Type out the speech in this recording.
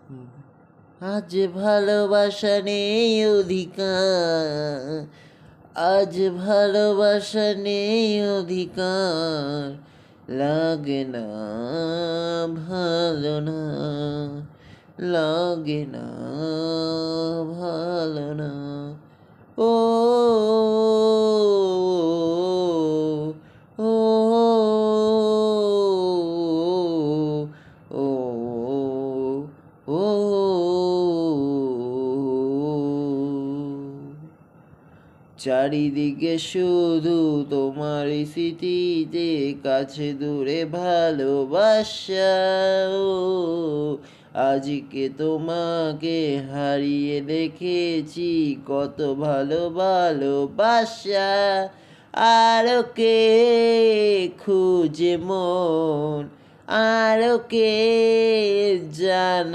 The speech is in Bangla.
আজ ভালোবাসা নেই অধিকার, আজ ভালোবাসা নেই অধিকার, লাগে না ভালো না, লাগে না ভালো না। ও ও ও ও চারিদিকে শুধু তোমার স্মৃতিতে, কাছে দূরে ভালোবাসা। ও আজকে তোমাকে হারিয়ে দেখেছি, কত ভালো ভালোবাসা। আরো কে খুঁজে মন, আরো কে জানা